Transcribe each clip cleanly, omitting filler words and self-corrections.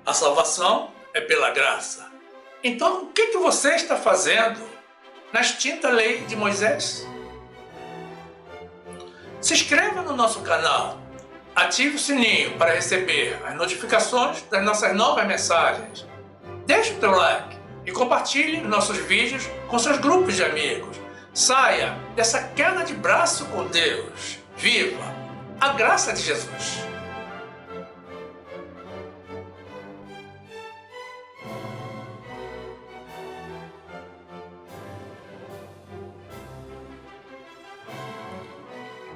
A salvação é pela graça. Então, o que você está fazendo na extinta lei de Moisés? Se inscreva no nosso canal, ative o sininho para receber as notificações das nossas novas mensagens. Deixe o teu like e compartilhe nossos vídeos com seus grupos de amigos. Saia dessa queda de braço com Deus. Viva a graça de Jesus.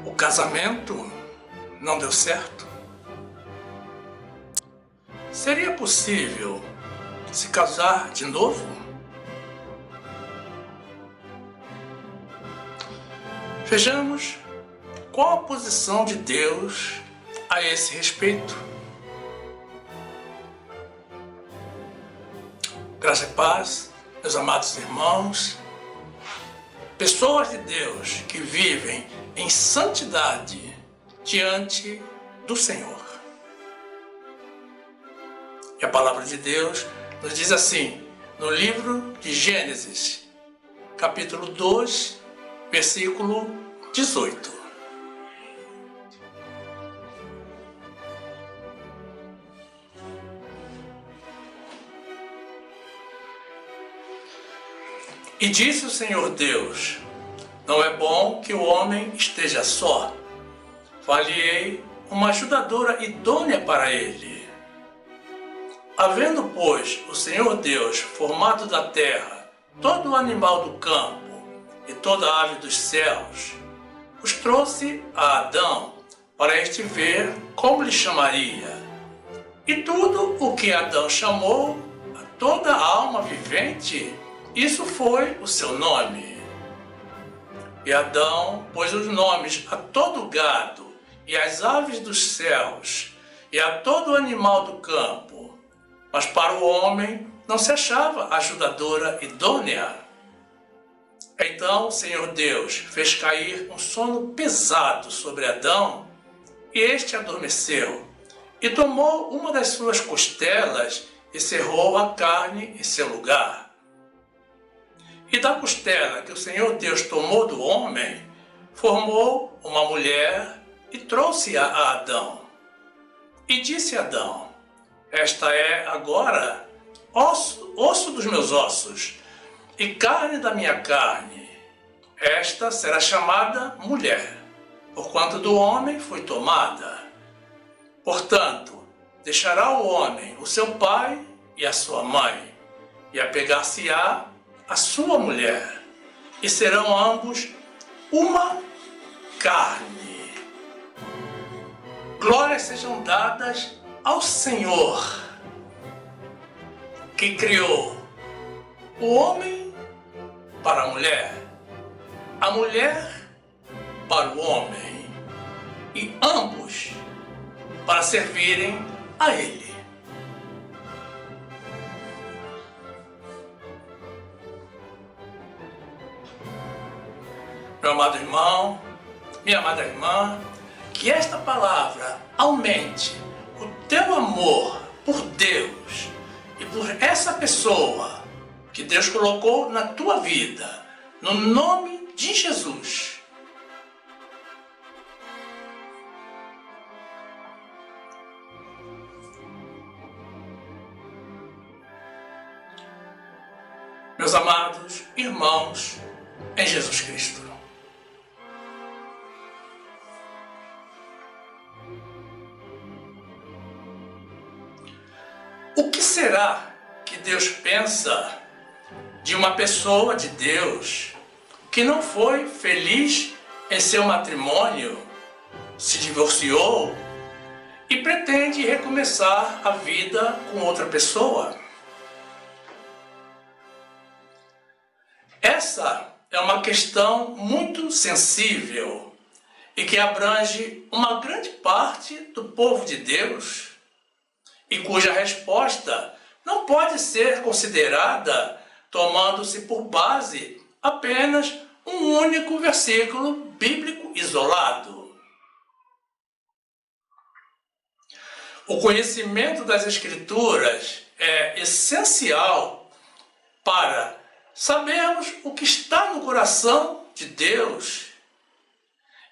O casamento não deu certo? Seria possível se casar de novo? Vejamos qual a posição de Deus a esse respeito. Graça e paz, meus amados irmãos, pessoas de Deus que vivem em santidade diante do Senhor. E a palavra de Deus nos diz assim, no livro de Gênesis, capítulo 2, versículo 18. E disse o Senhor Deus: não é bom que o homem esteja só. Far-lhe-ei uma ajudadora idônea para ele. Havendo, pois, o Senhor Deus formado da terra todo o animal do campo e toda a ave dos céus, os trouxe a Adão para este ver como lhe chamaria. E tudo o que Adão chamou a toda a alma vivente, isso foi o seu nome. E Adão pôs os nomes a todo o gado, e às aves dos céus, e a todo animal do campo. Mas para o homem não se achava ajudadora idônea. Então o Senhor Deus fez cair um sono pesado sobre Adão, e este adormeceu, e tomou uma das suas costelas e cerrou a carne em seu lugar. E da costela que o Senhor Deus tomou do homem, formou uma mulher e trouxe-a a Adão. E disse Adão: esta é agora osso dos meus ossos e carne da minha carne. Esta será chamada mulher, porquanto do homem foi tomada. Portanto, deixará o homem o seu pai e a sua mãe, e apegar-se-á a sua mulher, e serão ambos uma carne. Glórias sejam dadas ao Senhor, que criou o homem para a mulher para o homem, e ambos para servirem a Ele. Meu amado irmão, minha amada irmã, que esta palavra aumente o teu amor por Deus e por essa pessoa que Deus colocou na tua vida, no nome de Jesus. Meus amados irmãos em Jesus Cristo, o que será que Deus pensa de uma pessoa de Deus que não foi feliz em seu matrimônio, se divorciou e pretende recomeçar a vida com outra pessoa? Essa é uma questão muito sensível e que abrange uma grande parte do povo de Deus, e cuja resposta não pode ser considerada tomando-se por base apenas um único versículo bíblico isolado. O conhecimento das Escrituras é essencial para sabermos o que está no coração de Deus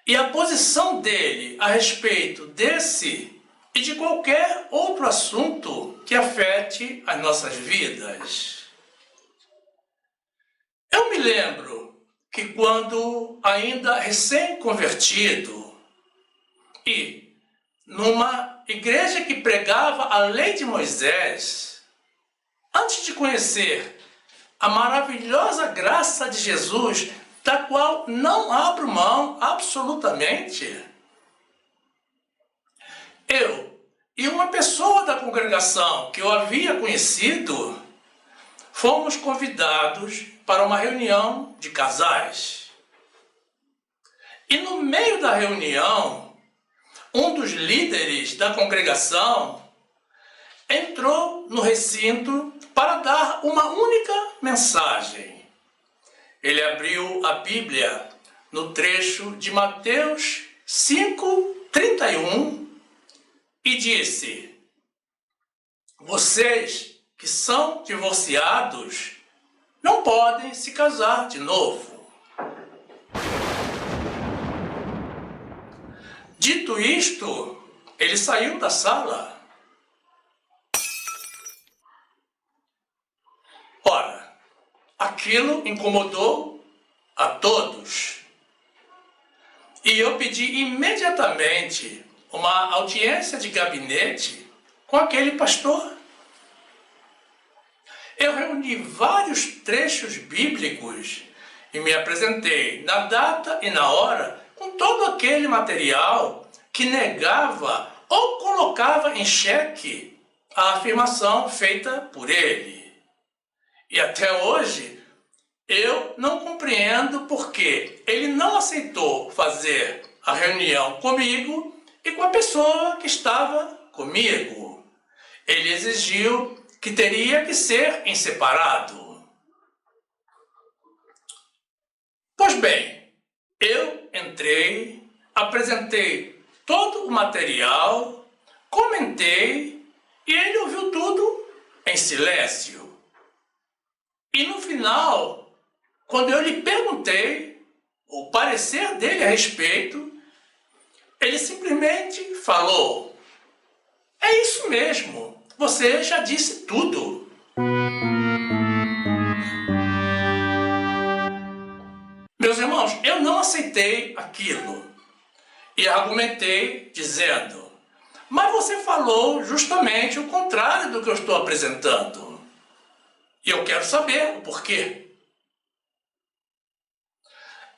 e a posição dele a respeito desse e de qualquer outro assunto que afete as nossas vidas. Eu me lembro que quando ainda recém-convertido e numa igreja que pregava a lei de Moisés, antes de conhecer a maravilhosa graça de Jesus, da qual não abro mão absolutamente, eu e uma pessoa da congregação que eu havia conhecido, fomos convidados para uma reunião de casais. E no meio da reunião, um dos líderes da congregação entrou no recinto para dar uma única mensagem. Ele abriu a Bíblia no trecho de Mateus 5:31 e disse: vocês que são divorciados não podem se casar de novo. Dito isto, ele saiu da sala. Ora, aquilo incomodou a todos. E eu pedi imediatamente uma audiência de gabinete com aquele pastor. Eu reuni vários trechos bíblicos e me apresentei na data e na hora com todo aquele material que negava ou colocava em xeque a afirmação feita por ele. E até hoje eu não compreendo por que ele não aceitou fazer a reunião comigo e com a pessoa que estava comigo. Ele exigiu que teria que ser em separado. Pois bem, eu entrei, apresentei todo o material, comentei e ele ouviu tudo em silêncio. E no final, quando eu lhe perguntei o parecer dele a respeito, ele simplesmente falou: é isso mesmo, você já disse tudo. Meus irmãos, eu não aceitei aquilo e argumentei dizendo: mas você falou justamente o contrário do que eu estou apresentando. E eu quero saber o porquê.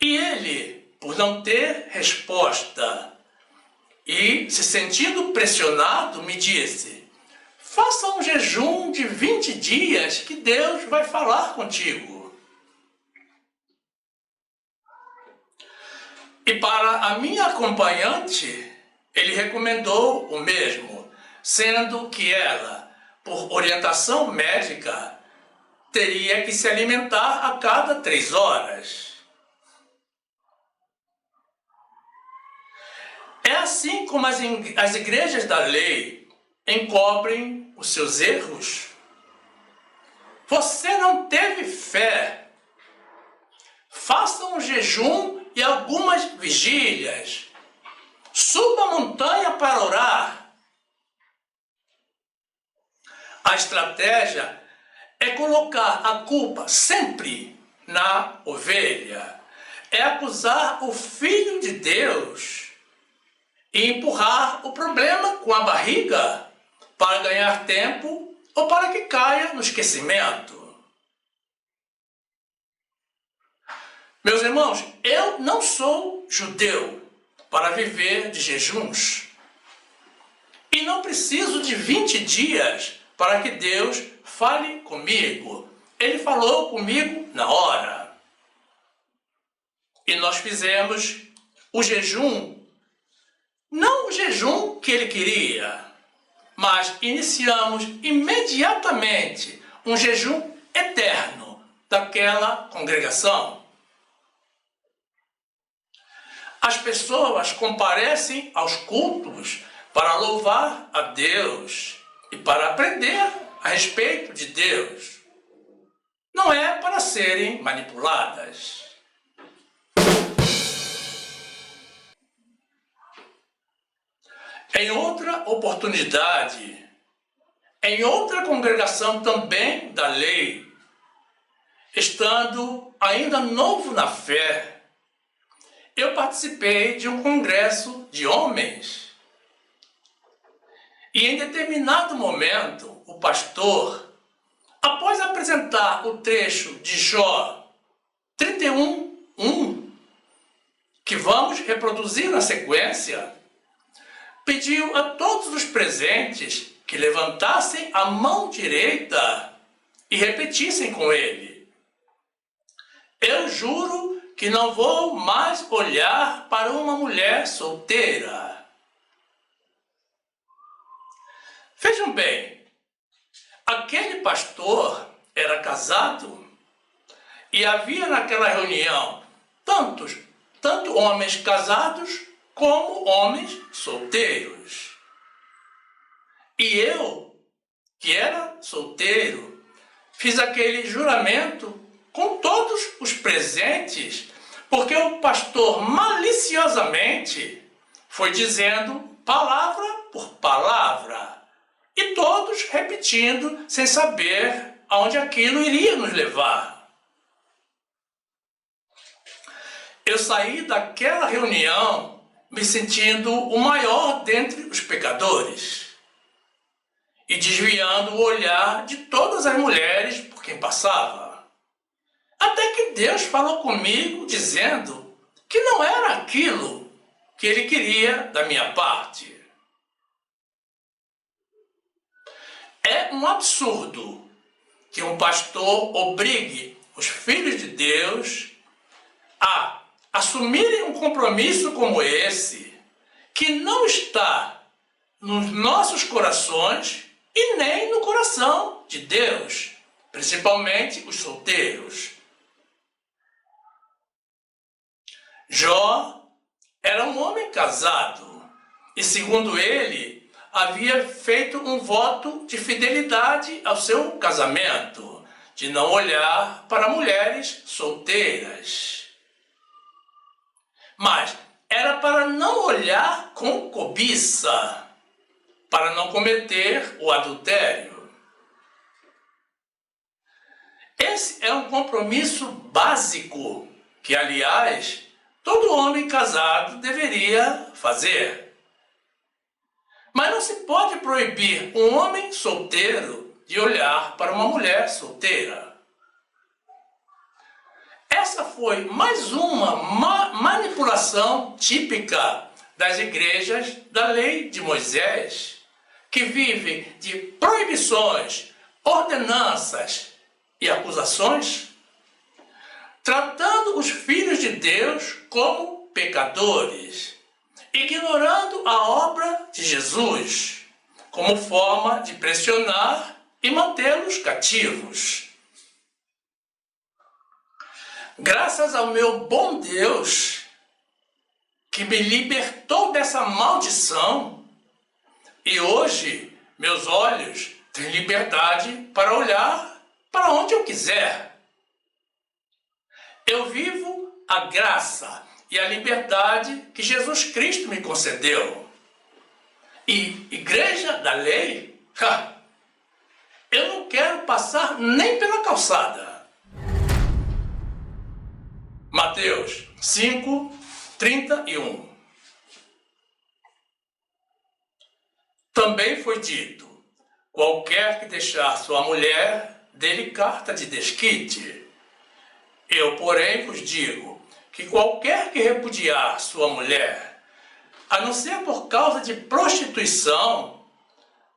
E ele, por não ter resposta e se sentindo pressionado, me disse: faça um jejum de 20 dias que Deus vai falar contigo. E para a minha acompanhante, ele recomendou o mesmo, sendo que ela, por orientação médica, teria que se alimentar a cada 3 horas. É assim como as igrejas da lei encobrem os seus erros. Você não teve fé. Faça um jejum e algumas vigílias. Suba a montanha para orar. A estratégia é colocar a culpa sempre na ovelha. É acusar o Filho de Deus e empurrar o problema com a barriga para ganhar tempo ou para que caia no esquecimento. Meus irmãos, eu não sou judeu para viver de jejuns. E não preciso de 20 dias para que Deus fale comigo. Ele falou comigo na hora. E nós fizemos o jejum, não o jejum que ele queria, mas iniciamos imediatamente um jejum eterno daquela congregação. As pessoas comparecem aos cultos para louvar a Deus e para aprender a respeito de Deus. Não é para serem manipuladas. Em outra oportunidade, em outra congregação também da lei, estando ainda novo na fé, eu participei de um congresso de homens. E em determinado momento, o pastor, após apresentar o trecho de Jó 31:1, que vamos reproduzir na sequência, pediu a todos os presentes que levantassem a mão direita e repetissem com ele: eu juro que não vou mais olhar para uma mulher solteira. Vejam bem, aquele pastor era casado e havia naquela reunião tanto homens casados como homens solteiros. E eu, que era solteiro, fiz aquele juramento com todos os presentes, porque o pastor maliciosamente foi dizendo palavra por palavra, e todos repetindo sem saber aonde aquilo iria nos levar. Eu saí daquela reunião me sentindo o maior dentre os pecadores e desviando o olhar de todas as mulheres por quem passava. Até que Deus falou comigo dizendo que não era aquilo que Ele queria da minha parte. É um absurdo que um pastor obrigue os filhos de Deus a assumirem um compromisso como esse, que não está nos nossos corações e nem no coração de Deus, principalmente os solteiros. Jó era um homem casado e, segundo ele, havia feito um voto de fidelidade ao seu casamento, de não olhar para mulheres solteiras. Mas era para não olhar com cobiça, para não cometer o adultério. Esse é um compromisso básico que, aliás, todo homem casado deveria fazer. Mas não se pode proibir um homem solteiro de olhar para uma mulher solteira. Essa foi mais uma manipulação típica das igrejas da lei de Moisés, que vivem de proibições, ordenanças e acusações, tratando os filhos de Deus como pecadores, ignorando a obra de Jesus como forma de pressionar e mantê-los cativos. Graças ao meu bom Deus, que me libertou dessa maldição, e hoje meus olhos têm liberdade para olhar para onde eu quiser. Eu vivo a graça e a liberdade que Jesus Cristo me concedeu. E igreja da lei, eu não quero passar nem pela calçada. Mateus 5:31. Também foi dito: qualquer que deixar sua mulher, dê-lhe carta de desquite. Eu, porém, vos digo que qualquer que repudiar sua mulher, a não ser por causa de prostituição,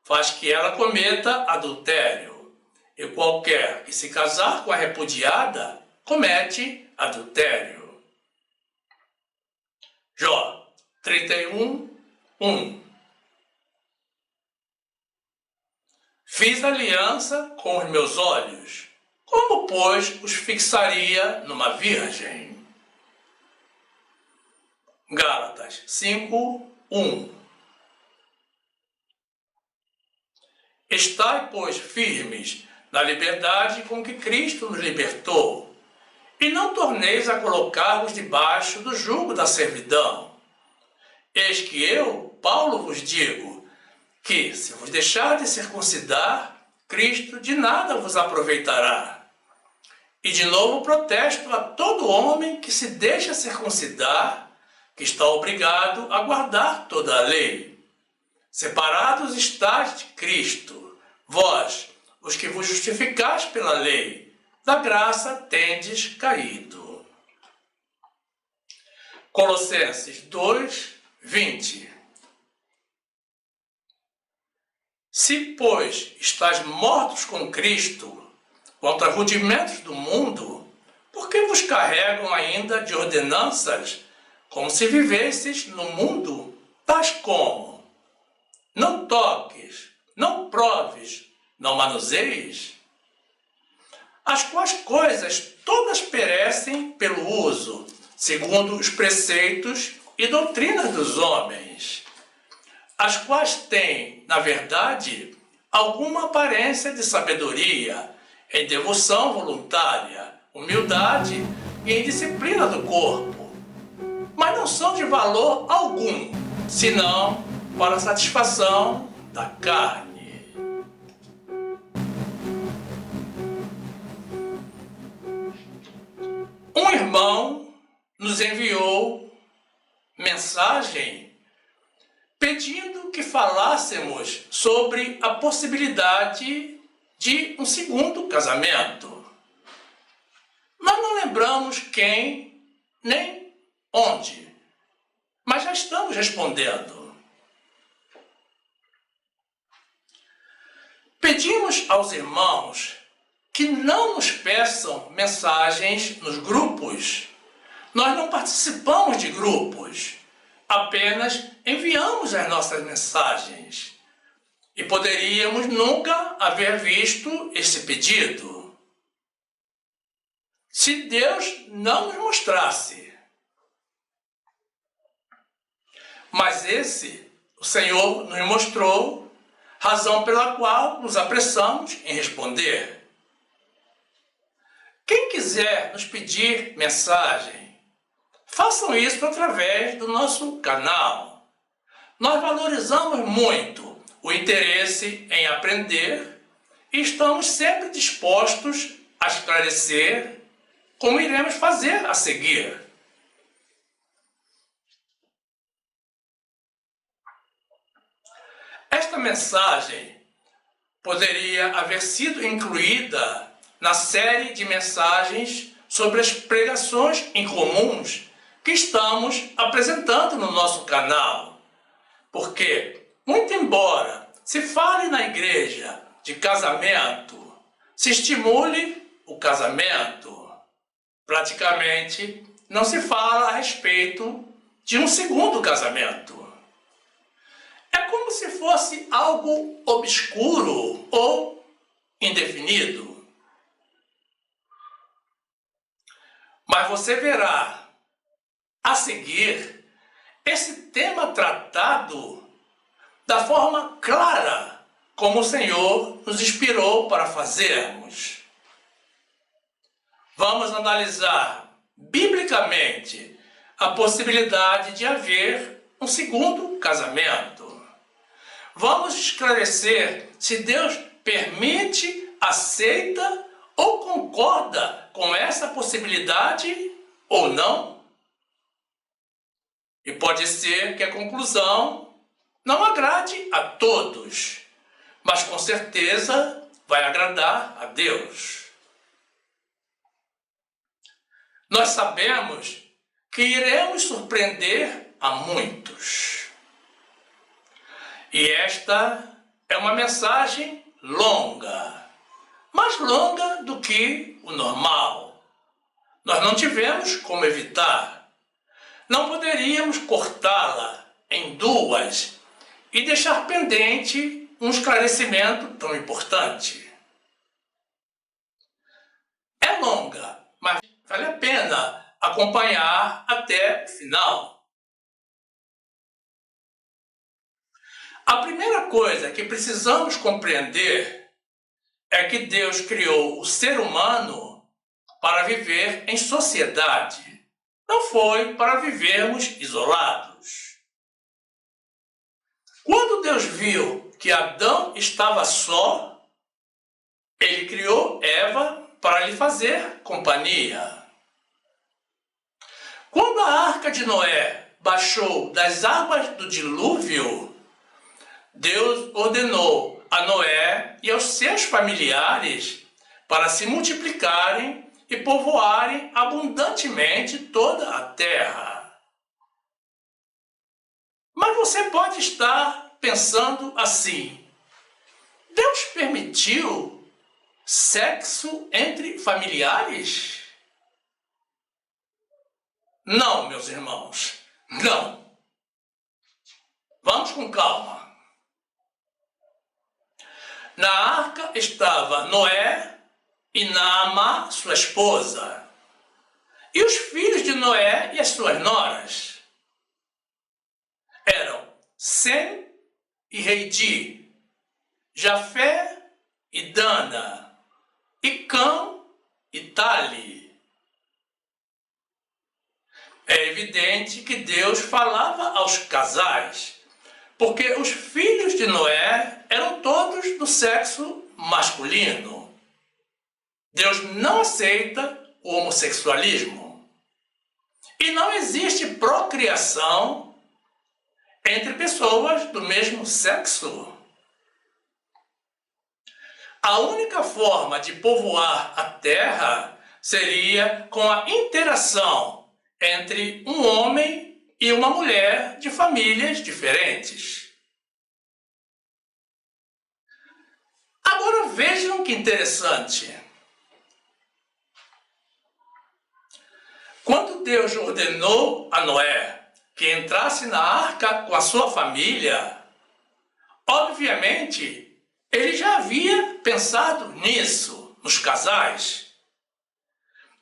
faz que ela cometa adultério. E qualquer que se casar com a repudiada, comete adultério. Jó 31:1. Fiz aliança com os meus olhos, como, pois, os fixaria numa virgem? Gálatas 5:1. Estai, pois, firmes na liberdade com que Cristo nos libertou, e não torneis a colocar-vos debaixo do jugo da servidão. Eis que eu, Paulo, vos digo que, se vos deixar de circuncidar, Cristo de nada vos aproveitará. E de novo protesto a todo homem que se deixa circuncidar, que está obrigado a guardar toda a lei. Separados estáis de Cristo, vós, os que vos justificais pela lei, da graça tendes caído. Colossenses 2, 20. Se, pois, estáis mortos com Cristo contra rudimentos do mundo, por que vos carregam ainda de ordenanças, como se vivesseis no mundo, tais como: não toques, não proves, não manuseies? As quais coisas todas perecem pelo uso, segundo os preceitos e doutrinas dos homens, as quais têm, na verdade, alguma aparência de sabedoria, em devoção voluntária, humildade e em disciplina do corpo, mas não são de valor algum, senão para a satisfação da carne. Um irmão nos enviou mensagem pedindo que falássemos sobre a possibilidade de um segundo casamento. Nós não lembramos quem nem onde, mas já estamos respondendo. Pedimos aos irmãos que não nos peçam mensagens nos grupos. Nós não participamos de grupos, apenas enviamos as nossas mensagens. E poderíamos nunca haver visto esse pedido se Deus não nos mostrasse. Mas o Senhor nos mostrou, razão pela qual nos apressamos em responder. Quem quiser nos pedir mensagem, façam isso através do nosso canal. Nós valorizamos muito o interesse em aprender e estamos sempre dispostos a esclarecer como iremos fazer a seguir. Esta mensagem poderia haver sido incluída na série de mensagens sobre as pregações incomuns que estamos apresentando no nosso canal. Porque, muito embora se fale na igreja de casamento, se estimule o casamento, praticamente não se fala a respeito de um segundo casamento. É como se fosse algo obscuro ou indefinido. Mas você verá, a seguir, esse tema tratado da forma clara como o Senhor nos inspirou para fazermos. Vamos analisar biblicamente a possibilidade de haver um segundo casamento. Vamos esclarecer se Deus permite, aceita ou concorda com essa possibilidade ou não. E pode ser que a conclusão não agrade a todos, mas com certeza vai agradar a Deus. Nós sabemos que iremos surpreender a muitos. E esta é uma mensagem longa, mais longa do que o normal. Nós não tivemos como evitar. Não poderíamos cortá-la em duas e deixar pendente um esclarecimento tão importante. É longa, mas vale a pena acompanhar até o final. A A primeira coisa que precisamos compreender é que Deus criou o ser humano para viver em sociedade. Não foi para vivermos isolados. Quando Deus viu que Adão estava só, ele criou Eva para lhe fazer companhia. Quando a arca de Noé baixou das águas do dilúvio, Deus ordenou a Noé e aos seus familiares para se multiplicarem e povoarem abundantemente toda a terra. Mas você pode estar pensando assim: Deus permitiu sexo entre familiares? Não, meus irmãos, não. Vamos com calma. Na arca estava Noé e Naamá, sua esposa, e os filhos de Noé e as suas noras. Eram Sem e Reidi, Jafé e Dana, e Cã e Tali. É evidente que Deus falava aos casais, porque os filhos de Noé eram todos do sexo masculino. Deus não aceita o homossexualismo. E não existe procriação entre pessoas do mesmo sexo. A única forma de povoar a terra seria com a interação entre um homem e uma mulher de famílias diferentes. Agora vejam que interessante. Quando Deus ordenou a Noé que entrasse na arca com a sua família, obviamente ele já havia pensado nisso, nos casais.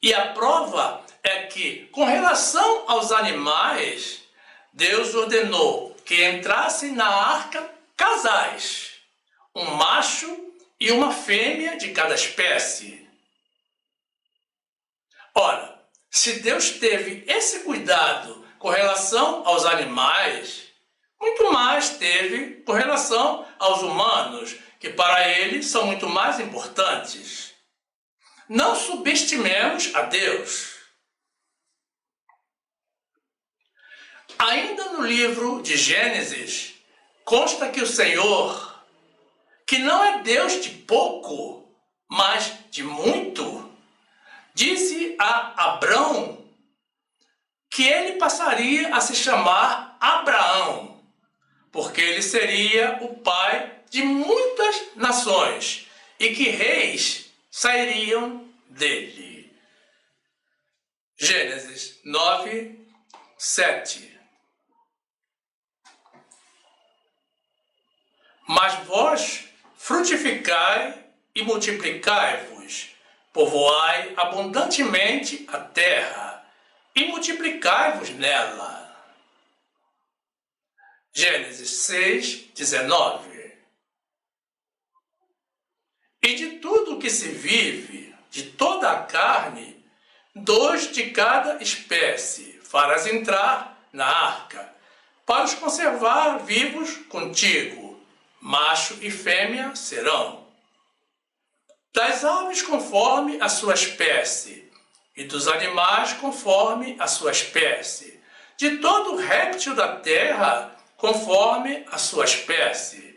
E a prova é que, com relação aos animais, Deus ordenou que entrassem na arca casais, um macho e uma fêmea de cada espécie. Ora, se Deus teve esse cuidado com relação aos animais, muito mais teve com relação aos humanos, que para ele são muito mais importantes. Não subestimemos a Deus. Ainda no livro de Gênesis, consta que o Senhor, que não é Deus de pouco, mas de muito, disse a Abrão que ele passaria a se chamar Abraão, porque ele seria o pai de muitas nações e que reis sairiam dele. Gênesis 9, 7. Mas vós frutificai e multiplicai-vos, povoai abundantemente a terra e multiplicai-vos nela. Gênesis 6, 19. E de tudo que se vive, de toda a carne, 2 de cada espécie farás entrar na arca, para os conservar vivos contigo, macho e fêmea serão. Das aves conforme a sua espécie, e dos animais conforme a sua espécie, de todo réptil da terra conforme a sua espécie.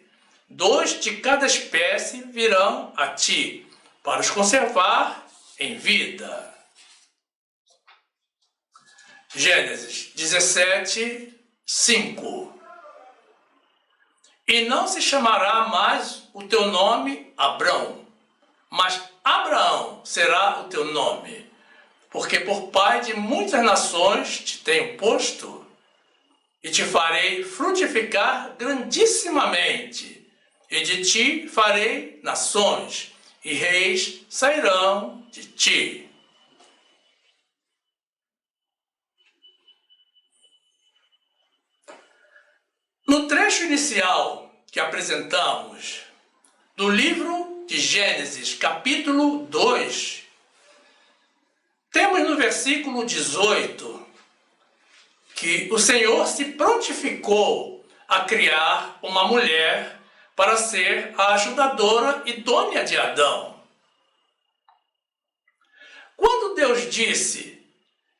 2 de cada espécie virão a ti, para os conservar em vida. Gênesis 17, 5. E não se chamará mais o teu nome Abrão, mas Abraão será o teu nome, porque por pai de muitas nações te tenho posto, e te farei frutificar grandissimamente, e de ti farei nações, e reis sairão de ti. No trecho inicial que apresentamos do livro de Gênesis, capítulo 2, temos no versículo 18 que o Senhor se prontificou a criar uma mulher para ser a ajudadora idônea de Adão. Quando Deus disse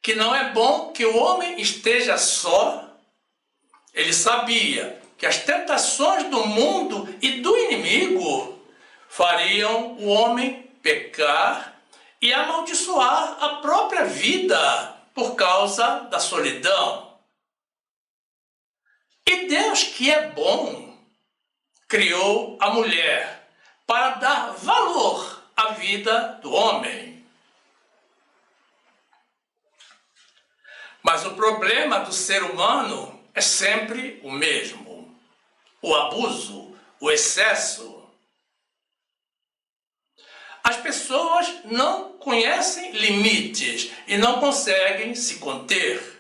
que não é bom que o homem esteja só, ele sabia que as tentações do mundo e do inimigo fariam o homem pecar e amaldiçoar a própria vida por causa da solidão. E Deus, que é bom, criou a mulher para dar valor à vida do homem. Mas o problema do ser humano é sempre o mesmo: o abuso, o excesso. As pessoas não conhecem limites e não conseguem se conter.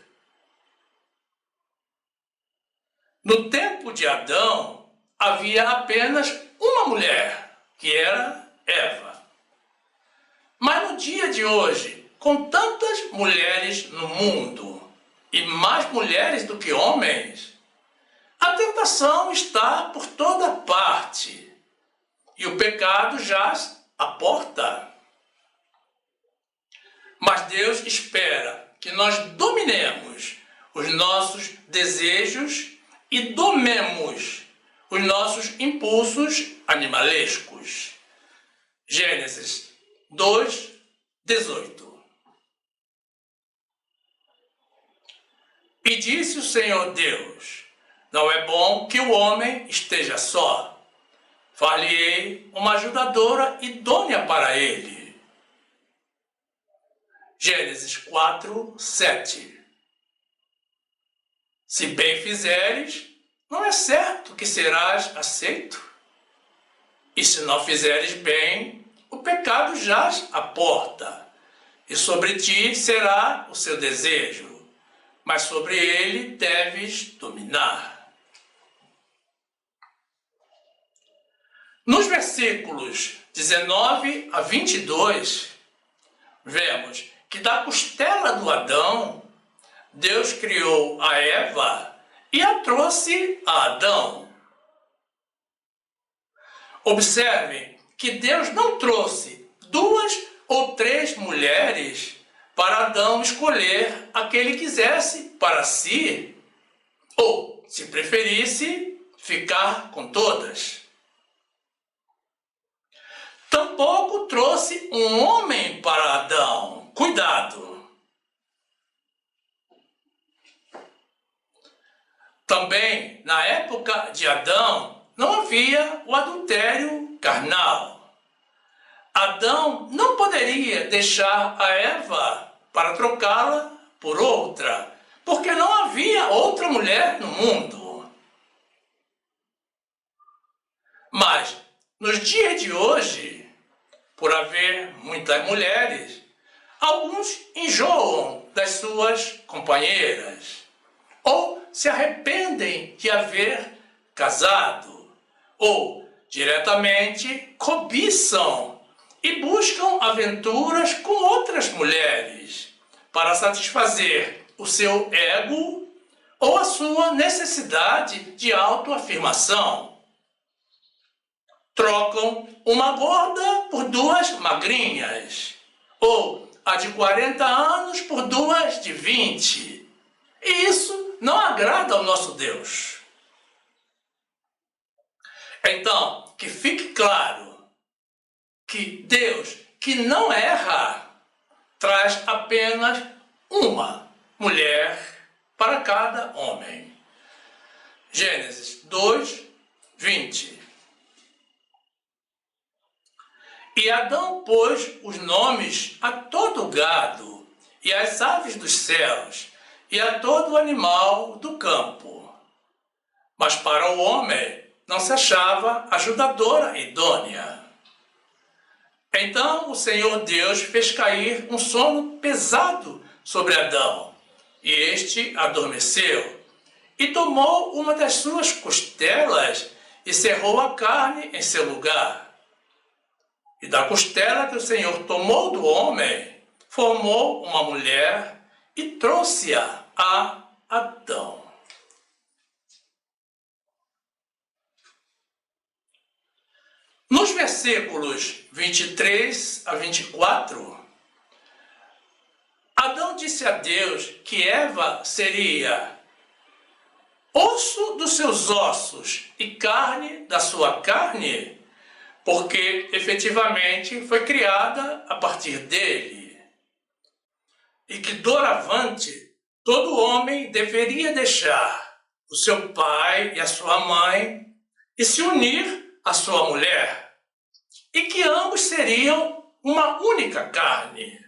No tempo de Adão, havia apenas uma mulher, que era Eva. Mas no dia de hoje, com tantas mulheres no mundo, e mais mulheres do que homens, a tentação está por toda parte, e o pecado jaz à porta. Mas Deus espera que nós dominemos os nossos desejos e domemos os nossos impulsos animalescos. Gênesis 2, 18. E disse o Senhor Deus: não é bom que o homem esteja só. Far-lhe-ei uma ajudadora idônea para ele. Gênesis 4, 7. Se bem fizeres, não é certo que serás aceito. E se não fizeres bem, o pecado jaz à porta, e sobre ti será o seu desejo, mas sobre ele deves dominar. Nos versículos 19 a 22, vemos que da costela do Adão, Deus criou a Eva e a trouxe a Adão. Observe que Deus não trouxe 2 ou 3 mulheres para Adão escolher a que ele quisesse para si, ou, se preferisse, ficar com todas. Tampouco trouxe um homem para Adão. Cuidado! Também, na época de Adão, não havia o adultério carnal. Adão não poderia deixar a Eva para trocá-la por outra, porque não havia outra mulher no mundo. Mas, nos dias de hoje, por haver muitas mulheres, alguns enjoam das suas companheiras, ou se arrependem de haver casado, ou diretamente cobiçam e buscam aventuras com outras mulheres para satisfazer o seu ego ou a sua necessidade de autoafirmação. Trocam uma gorda por 2 magrinhas, ou a de 40 anos por 2 de 20. E isso não agrada ao nosso Deus. Então, que fique claro que Deus, que não erra, traz apenas uma mulher para cada homem. Gênesis 2, 20. E Adão pôs os nomes a todo o gado, e às aves dos céus, e a todo animal do campo. Mas para o homem não se achava ajudadora idônea. Então o Senhor Deus fez cair um sono pesado sobre Adão, e este adormeceu, e tomou uma das suas costelas, e cerrou a carne em seu lugar. E da costela que o Senhor tomou do homem, formou uma mulher e trouxe-a a Adão. Nos versículos 23 a 24, Adão disse a Deus que Eva seria osso dos seus ossos e carne da sua carne, porque efetivamente foi criada a partir dele. E que doravante todo homem deveria deixar o seu pai e a sua mãe e se unir à sua mulher, e que ambos seriam uma única carne.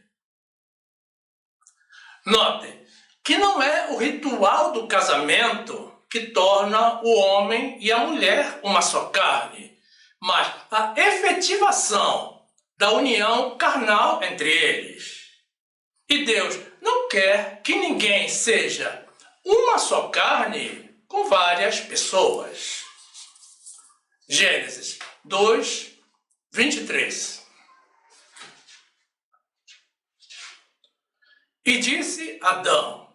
Notem que não é o ritual do casamento que torna o homem e a mulher uma só carne, mas a efetivação da união carnal entre eles. E Deus não quer que ninguém seja uma só carne com várias pessoas. Gênesis 2, 23. E disse Adão: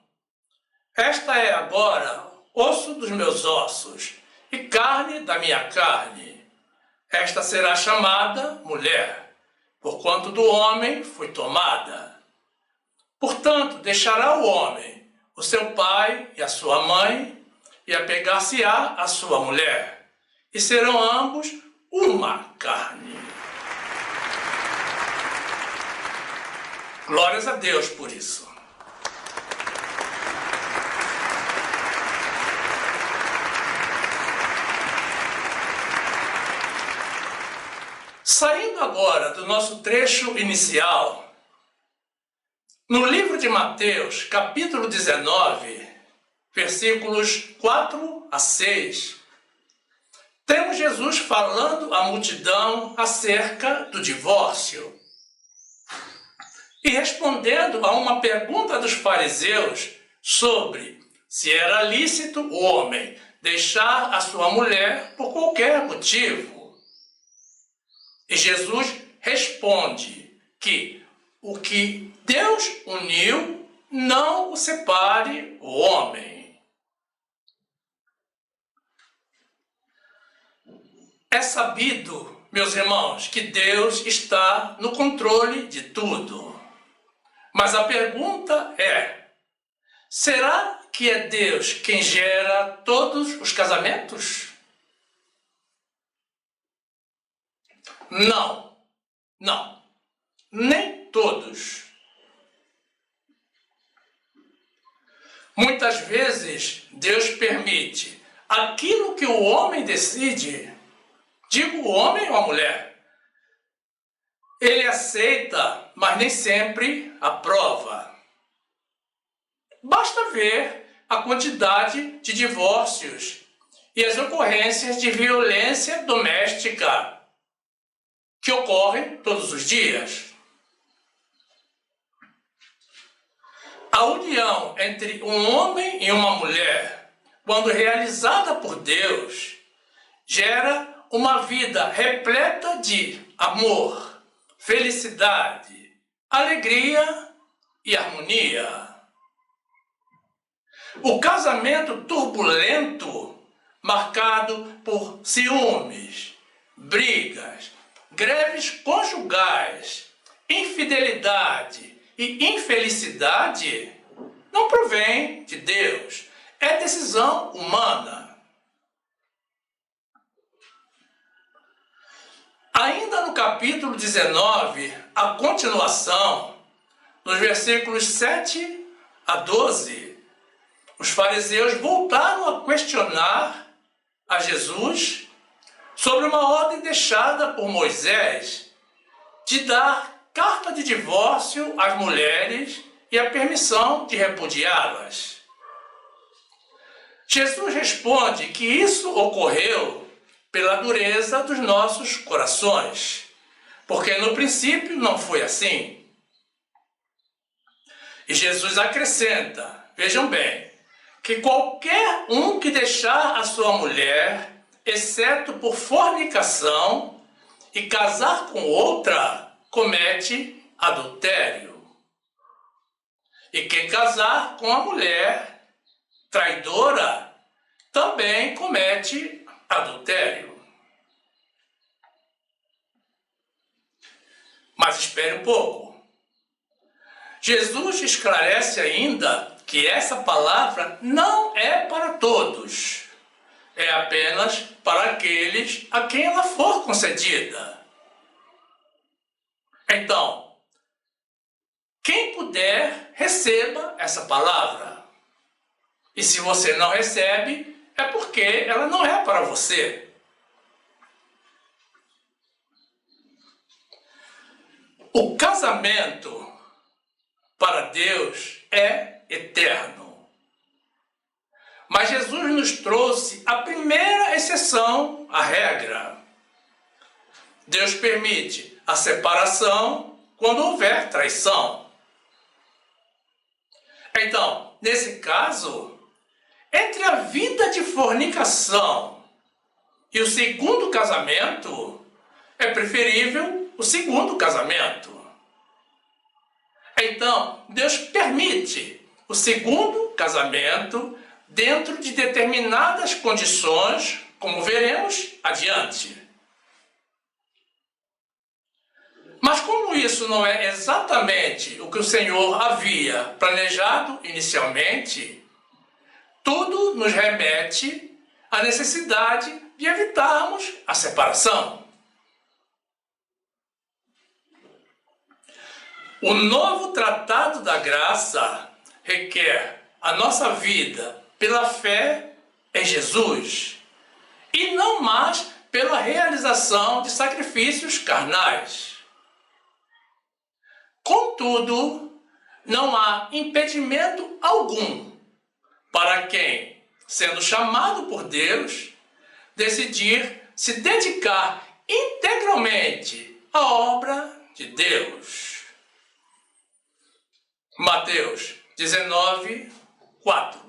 esta é agora osso dos meus ossos e carne da minha carne. Esta será chamada mulher, porquanto do homem foi tomada. Portanto, deixará o homem o seu pai e a sua mãe, e apegar-se-á à sua mulher, e serão ambos uma carne. Glórias a Deus por isso. Saindo agora do nosso trecho inicial, no livro de Mateus, capítulo 19, versículos 4 a 6, temos Jesus falando à multidão acerca do divórcio e respondendo a uma pergunta dos fariseus sobre se era lícito o homem deixar a sua mulher por qualquer motivo. E Jesus responde que o que Deus uniu não o separe o homem. É sabido, meus irmãos, que Deus está no controle de tudo. Mas a pergunta é: será que é Deus quem gera todos os casamentos? Não, nem todos. Muitas vezes Deus permite aquilo que o homem decide. Digo o homem ou a mulher. Ele aceita, mas nem sempre aprova. Basta ver a quantidade de divórcios e as ocorrências de violência doméstica que ocorrem todos os dias. A união entre um homem e uma mulher, quando realizada por Deus, gera uma vida repleta de amor, felicidade, alegria e harmonia. O casamento turbulento, marcado por ciúmes, brigas, greves conjugais, infidelidade e infelicidade, não provém de Deus, é decisão humana. Ainda no capítulo 19, a continuação, nos versículos 7 a 12, os fariseus voltaram a questionar a Jesus sobre uma ordem deixada por Moisés de dar carta de divórcio às mulheres e a permissão de repudiá-las. Jesus responde que isso ocorreu pela dureza dos nossos corações, porque no princípio não foi assim. E Jesus acrescenta, vejam bem, que qualquer um que deixar a sua mulher exceto por fornicação, e casar com outra comete adultério. E quem casar com a mulher traidora também comete adultério. Mas espere um pouco. Jesus esclarece ainda que essa palavra não é para todos. É apenas para aqueles a quem ela for concedida. Então, quem puder, receba essa palavra. E se você não recebe, é porque ela não é para você. O casamento para Deus é eterno. Mas Jesus nos trouxe a primeira exceção à regra. Deus permite a separação quando houver traição. Então, nesse caso, entre a vida de fornicação e o segundo casamento, é preferível o segundo casamento. Então, Deus permite o segundo casamento dentro de determinadas condições, como veremos adiante. Mas como isso não é exatamente o que o Senhor havia planejado inicialmente, tudo nos remete à necessidade de evitarmos a separação. O novo tratado da graça requer a nossa vida pela fé em Jesus e não mais pela realização de sacrifícios carnais. Contudo, não há impedimento algum para quem, sendo chamado por Deus, decidir se dedicar integralmente à obra de Deus. Mateus 19, 4.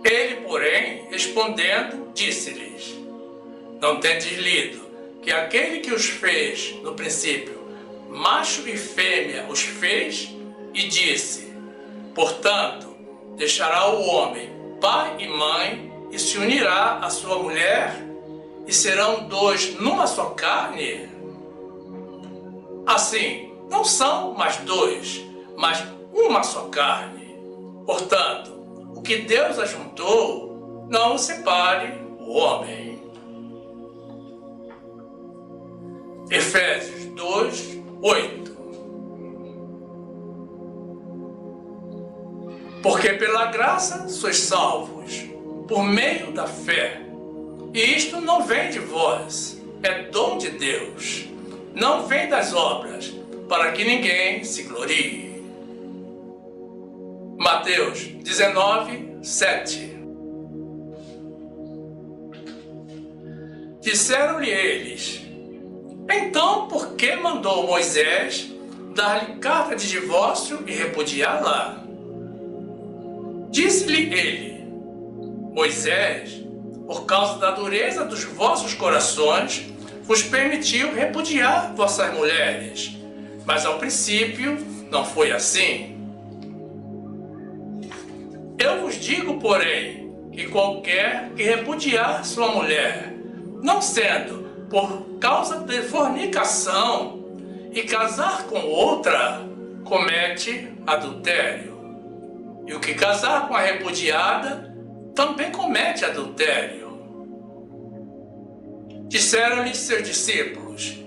Ele, porém, respondendo, disse-lhes: Não tendes lido que aquele que os fez no princípio, macho e fêmea os fez, e disse: Portanto, deixará o homem pai e mãe, e se unirá à sua mulher, e serão dois numa só carne? Assim, não são mais dois, mas uma só carne. Portanto, o que Deus ajuntou, não o separe o homem. Efésios 2, 8. Porque pela graça sois salvos, por meio da fé. E isto não vem de vós, é dom de Deus. Não vem das obras, para que ninguém se glorie. Mateus 19, 7. Disseram-lhe eles: Então, por que mandou Moisés dar-lhe carta de divórcio e repudiá-la? Disse-lhe ele: Moisés, por causa da dureza dos vossos corações, vos permitiu repudiar vossas mulheres, mas ao princípio não foi assim. Eu vos digo, porém, que qualquer que repudiar sua mulher, não sendo por causa de fornicação, e casar com outra, comete adultério. E o que casar com a repudiada, também comete adultério. Disseram-lhe seus discípulos: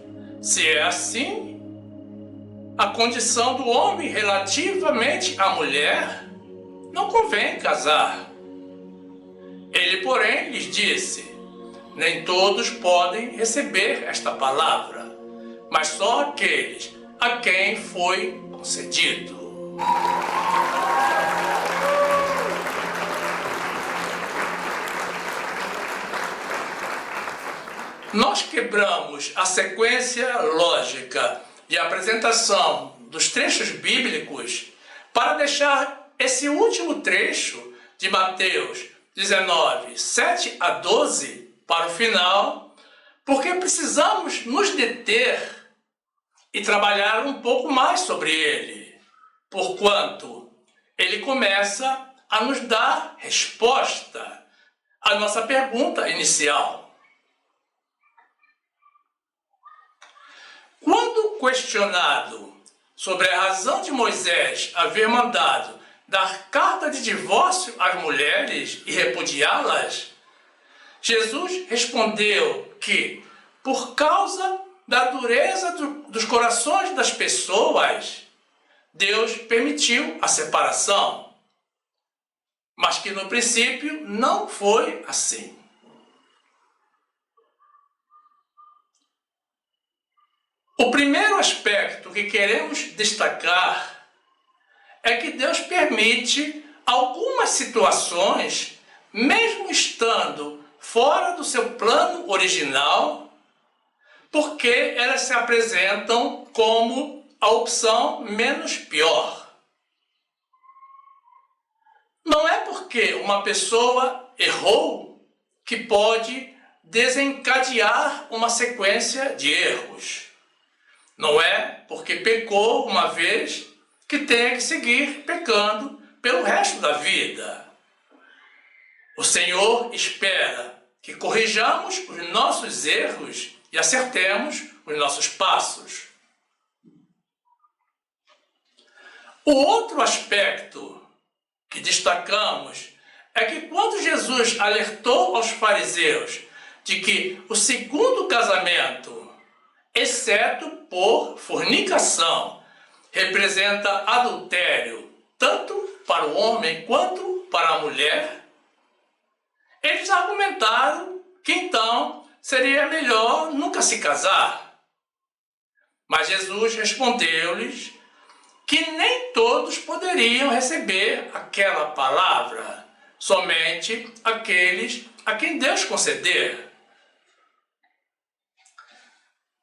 Se é assim, a condição do homem relativamente à mulher, não convém casar. Ele, porém, lhes disse: Nem todos podem receber esta palavra, mas só aqueles a quem foi concedido. Nós quebramos a sequência lógica de apresentação dos trechos bíblicos para deixar esse último trecho de Mateus 19, 7 a 12 para o final, porque precisamos nos deter e trabalhar um pouco mais sobre ele, porquanto ele começa a nos dar resposta à nossa pergunta inicial. Quando questionado sobre a razão de Moisés haver mandado dar carta de divórcio às mulheres e repudiá-las, Jesus respondeu que, por causa da dureza dos corações das pessoas, Deus permitiu a separação, mas que no princípio não foi assim. O primeiro aspecto que queremos destacar é que Deus permite algumas situações, mesmo estando fora do seu plano original, porque elas se apresentam como a opção menos pior. Não é porque uma pessoa errou que pode desencadear uma sequência de erros. Não é porque pecou uma vez que tenha que seguir pecando pelo resto da vida. O Senhor espera que corrijamos os nossos erros e acertemos os nossos passos. O outro aspecto que destacamos é que quando Jesus alertou aos fariseus de que o segundo casamento, exceto por fornicação, representa adultério, tanto para o homem quanto para a mulher, eles argumentaram que então seria melhor nunca se casar. Mas Jesus respondeu-lhes que nem todos poderiam receber aquela palavra, somente aqueles a quem Deus conceder.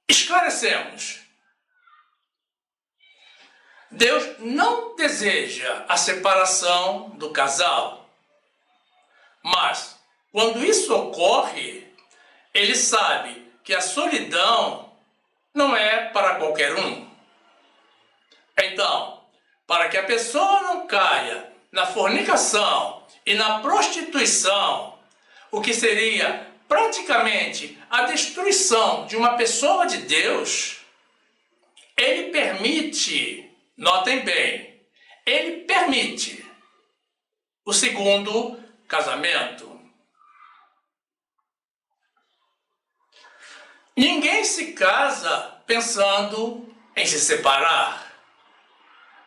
Esclarecemos. Deus não deseja a separação do casal, mas quando isso ocorre, ele sabe que a solidão não é para qualquer um. Então, para que a pessoa não caia na fornicação e na prostituição, o que seria praticamente a destruição de uma pessoa de Deus, ele permite, notem bem, ele permite o segundo casamento. Ninguém se casa pensando em se separar,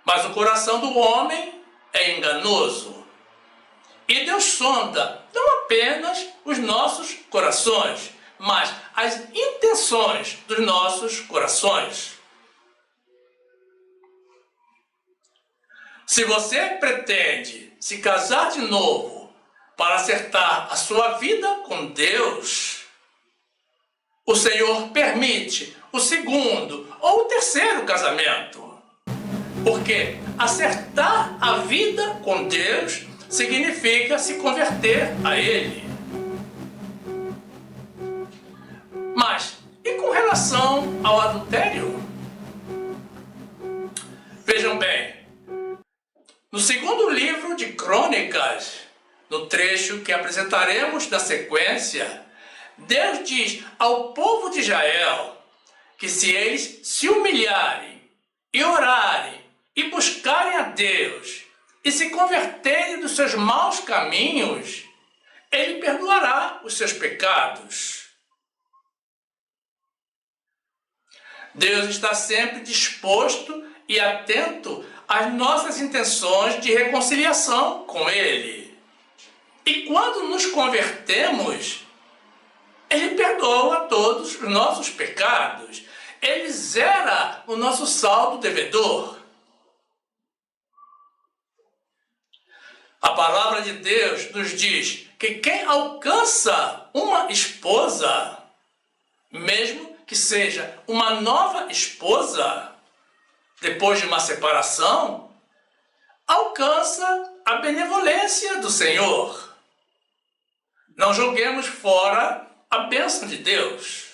mas o coração do homem é enganoso. E Deus sonda não apenas os nossos corações, mas as intenções dos nossos corações. Se você pretende se casar de novo para acertar a sua vida com Deus, o Senhor permite o segundo ou o terceiro casamento. Porque acertar a vida com Deus significa se converter a Ele. Mas, e com relação ao adultério? Vejam bem, no segundo livro de Crônicas, no trecho que apresentaremos na sequência, Deus diz ao povo de Israel que se eles se humilharem e orarem e buscarem a Deus e se converterem dos seus maus caminhos, Ele perdoará os seus pecados. Deus está sempre disposto e atento às nossas intenções de reconciliação com Ele. E quando nos convertemos, Ele perdoa todos os nossos pecados. Ele zera o nosso saldo devedor. A palavra de Deus nos diz que quem alcança uma esposa, mesmo que seja uma nova esposa, depois de uma separação, alcança a benevolência do Senhor. Não joguemos fora a bênção de Deus.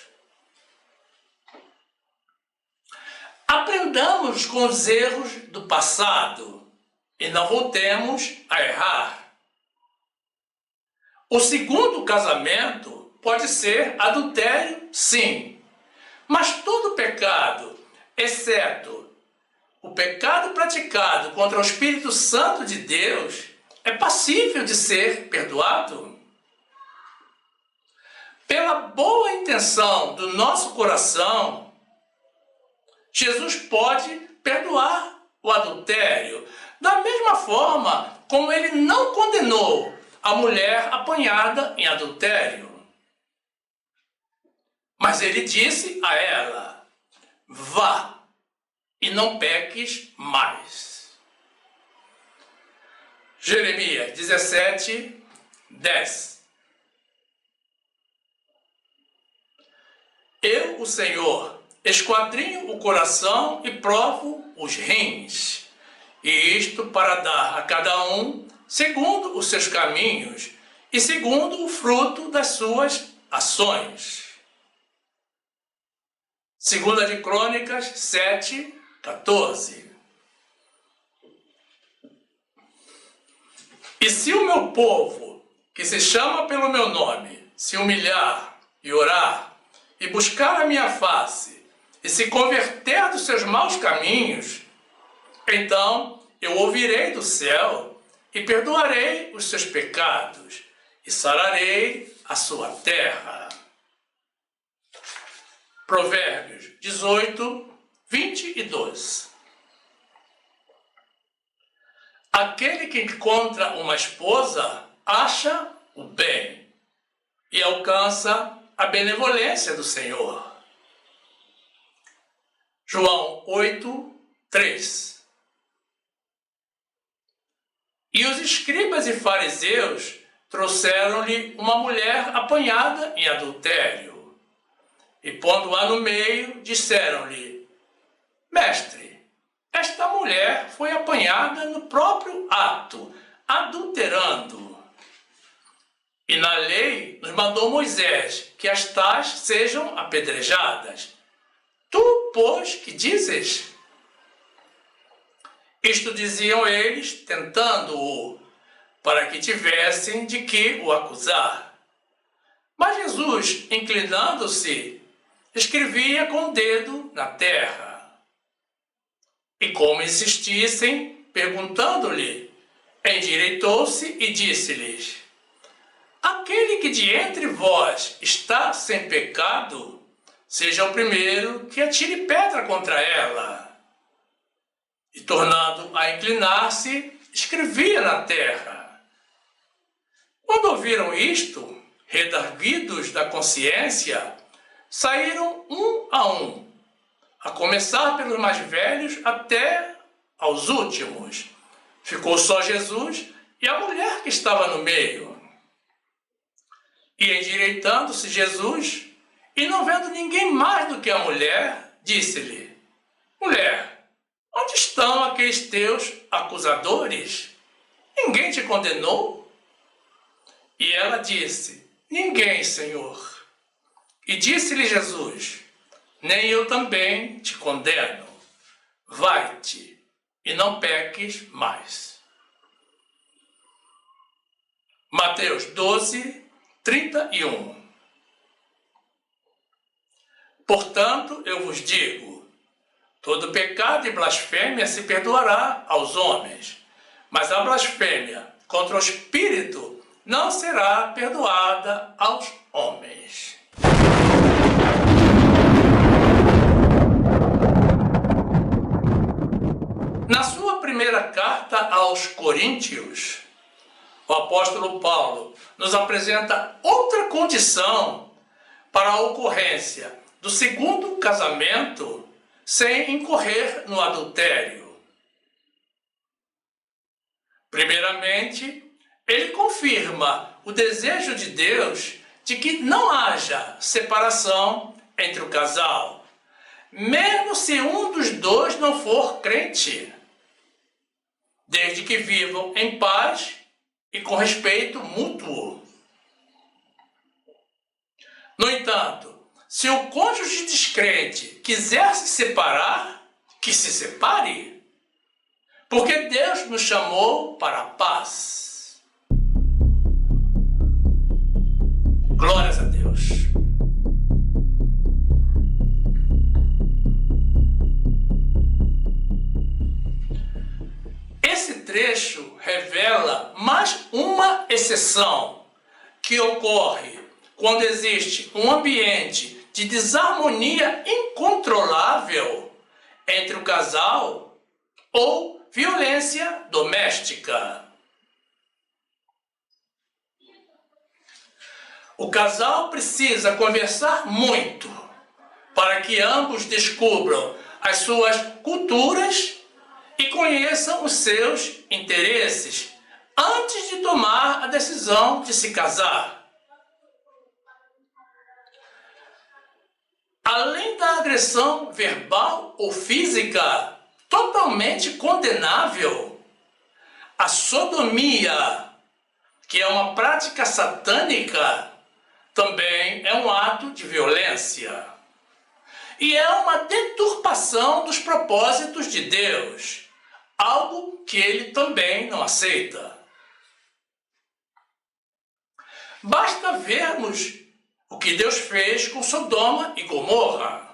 Aprendamos com os erros do passado e não voltemos a errar. O segundo casamento pode ser adultério, sim, mas todo pecado, exceto o pecado praticado contra o Espírito Santo de Deus, é passível de ser perdoado. Pela boa intenção do nosso coração, Jesus pode perdoar o adultério, da mesma forma como ele não condenou a mulher apanhada em adultério. Mas ele disse a ela: vá e não peques mais. Jeremias 17, 10. Eu, o Senhor, esquadrinho o coração e provo os rins, e isto para dar a cada um segundo os seus caminhos e segundo o fruto das suas ações. 2 de Crônicas 7, 14. E se o meu povo, que se chama pelo meu nome, se humilhar e orar, e buscar a minha face, e se converter dos seus maus caminhos, então eu ouvirei do céu e perdoarei os seus pecados e sararei a sua terra. Provérbios 18, 22. Aquele que encontra uma esposa acha o bem e alcança a benevolência do Senhor. João 8, 3. E os escribas e fariseus trouxeram-lhe uma mulher apanhada em adultério. E pondo-a no meio, disseram-lhe: Mestre, esta mulher foi apanhada no próprio ato, adulterando. E na lei nos mandou Moisés que as tais sejam apedrejadas. Tu, pois, que dizes? Isto diziam eles, tentando-o, para que tivessem de que o acusar. Mas Jesus, inclinando-se, escrevia com o dedo na terra. E como insistissem, perguntando-lhe, endireitou-se e disse-lhes: Aquele que de entre vós está sem pecado, seja o primeiro que atire pedra contra ela. E tornando a inclinar-se, escrevia na terra. Quando ouviram isto, redarguidos da consciência, saíram um, a começar pelos mais velhos até aos últimos. Ficou só Jesus e a mulher que estava no meio. E endireitando-se Jesus, e não vendo ninguém mais do que a mulher, disse-lhe: Mulher, onde estão aqueles teus acusadores? Ninguém te condenou? E ela disse: Ninguém, Senhor. E disse-lhe Jesus: Nem eu também te condeno. Vai-te e não peques mais. Mateus 12, 31. Portanto, eu vos digo, todo pecado e blasfêmia se perdoará aos homens, mas a blasfêmia contra o Espírito não será perdoada aos homens. Na sua primeira carta aos Coríntios, o apóstolo Paulo nos apresenta outra condição para a ocorrência do segundo casamento sem incorrer no adultério. Primeiramente, ele confirma o desejo de Deus de que não haja separação entre o casal, mesmo se um dos dois não for crente. desde que vivam em paz e com respeito mútuo. No entanto, se o cônjuge descrente quiser se separar, que se separe, porque Deus nos chamou para a paz. Glórias a Deus. Esse trecho revela mais uma exceção que ocorre quando existe um ambiente de desarmonia incontrolável entre o casal ou violência doméstica. O casal precisa conversar muito para que ambos descubram as suas culturas e conheçam os seus interesses antes de tomar a decisão de se casar. Além da agressão verbal ou física, totalmente condenável, a sodomia, que é uma prática satânica, também é um ato de violência. E é uma deturpação dos propósitos de Deus, algo que ele também não aceita. Basta vermos o que Deus fez com Sodoma e Gomorra.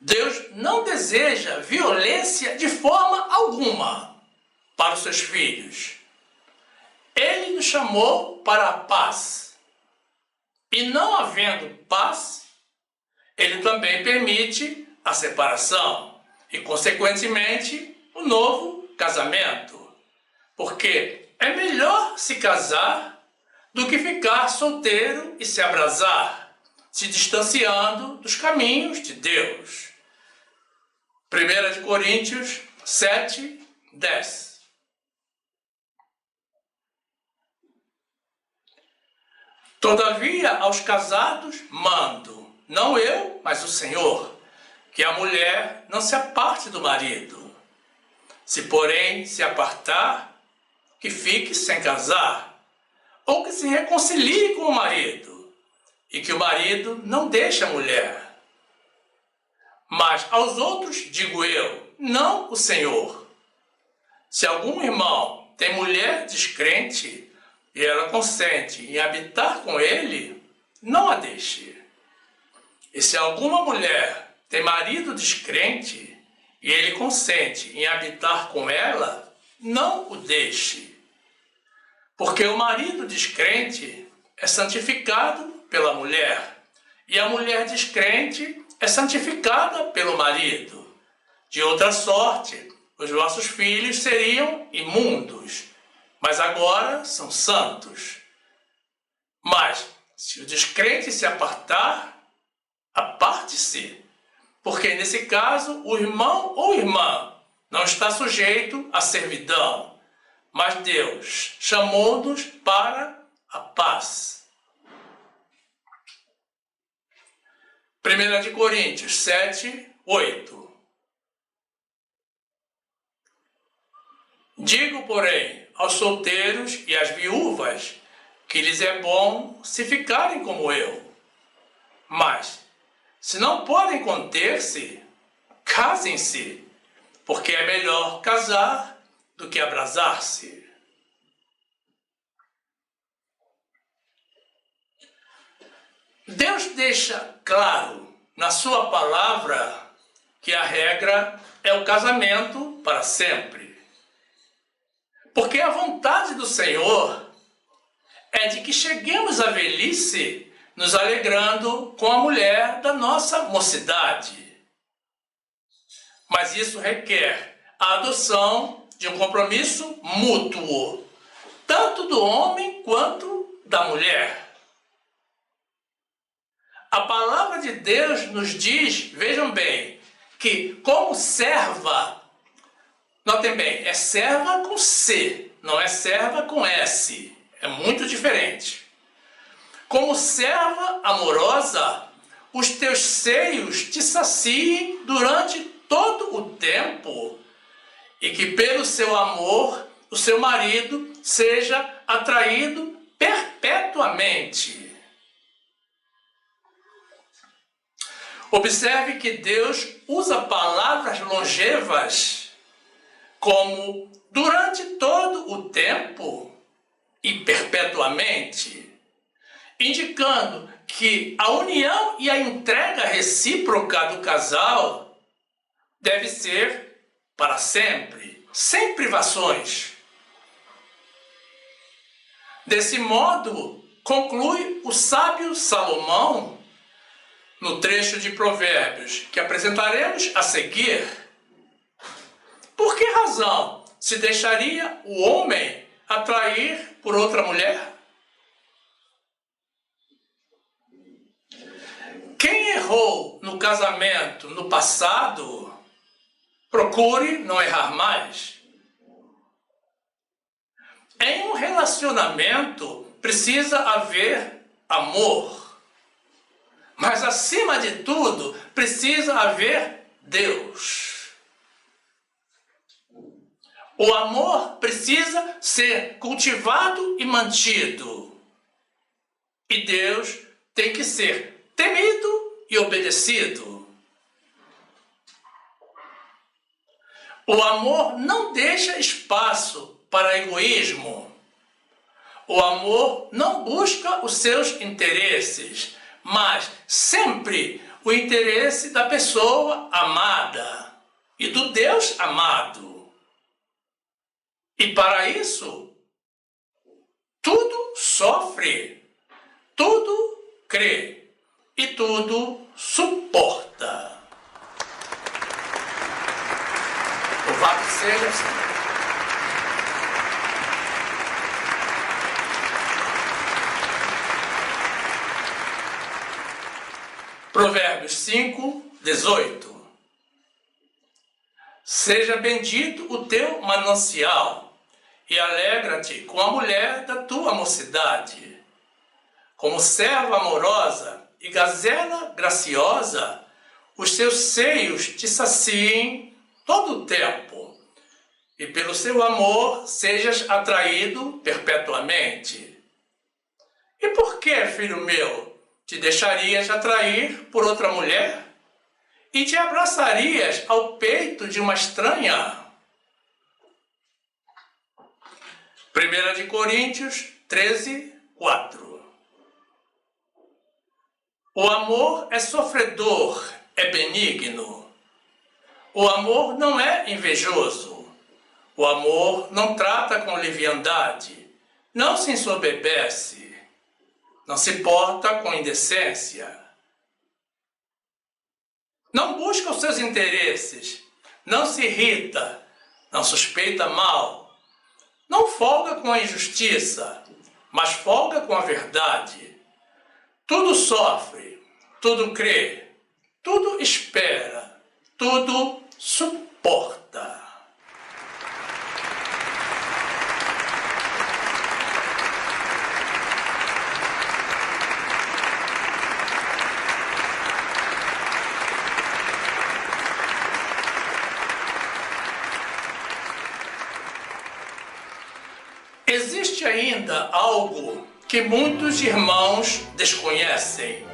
Deus não deseja violência de forma alguma para os seus filhos. Ele nos chamou para a paz. E não havendo paz, ele também permite a separação e, consequentemente, o novo casamento. Porque é melhor se casar do que ficar solteiro e se abrasar, se distanciando dos caminhos de Deus. 1 Coríntios 7, 10. Todavia, aos casados mando, não eu, mas o Senhor, que a mulher não se aparte do marido. Se, porém, se apartar, que fique sem casar, ou que se reconcilie com o marido, e que o marido não deixe a mulher. Mas aos outros digo eu, não o Senhor. Se algum irmão tem mulher descrente, e ela consente em habitar com ele, não a deixe. E se alguma mulher tem marido descrente, e ele consente em habitar com ela, não o deixe. Porque o marido descrente é santificado pela mulher, e a mulher descrente é santificada pelo marido. De outra sorte, os vossos filhos seriam imundos, mas agora são santos. Mas, se o descrente se apartar, aparte-se, porque nesse caso o irmão ou irmã não está sujeito à servidão, mas Deus chamou-nos para a paz. 1 Coríntios 7, 8. Digo, porém, aos solteiros e às viúvas que lhes é bom se ficarem como eu. Mas, se não podem conter-se, casem-se, porque é melhor casar do que abrasar-se. Deus deixa claro na sua palavra que a regra é o casamento para sempre. Porque a vontade do Senhor é de que cheguemos à velhice nos alegrando com a mulher da nossa mocidade. Mas isso requer a adoção de um compromisso mútuo, tanto do homem quanto da mulher. A palavra de Deus nos diz, vejam bem, que como serva, notem bem, é serva com C, não é serva com S, é muito diferente. Como serva amorosa, os teus seios te saciem durante todo o tempo e que pelo seu amor o seu marido seja atraído perpetuamente. Observe que Deus usa palavras longevas como durante todo o tempo e perpetuamente, indicando que a união e a entrega recíproca do casal deve ser para sempre, sem privações. Desse modo, conclui o sábio Salomão, no trecho de Provérbios que apresentaremos a seguir. Por que razão se deixaria o homem atrair por outra mulher? Quem errou no casamento no passado, procure não errar mais. Em um relacionamento precisa haver amor. Mas, acima de tudo, precisa haver Deus. O amor precisa ser cultivado e mantido. E Deus tem que ser temido e obedecido. O amor não deixa espaço para egoísmo. O amor não busca os seus interesses, mas sempre o interesse da pessoa amada e do Deus amado. E para isso, tudo sofre, tudo crê e tudo suporta. Louvado seja o Senhor. Provérbios 5, 18. Seja bendito o teu manancial, e alegra-te com a mulher da tua mocidade. Como serva amorosa e gazela graciosa, os seus seios te saciem todo o tempo, e pelo seu amor sejas atraído perpetuamente. E por que, filho meu, te deixarias atrair por outra mulher? E te abraçarias ao peito de uma estranha? 1 Coríntios 13, 4. O amor é sofredor, é benigno. O amor não é invejoso. O amor não trata com leviandade, não se ensoberbece, não se porta com indecência. Não busca os seus interesses, não se irrita, não suspeita mal, não folga com a injustiça, mas folga com a verdade. Tudo sofre, tudo crê, tudo espera, tudo suporta. Existe ainda algo que muitos irmãos desconhecem.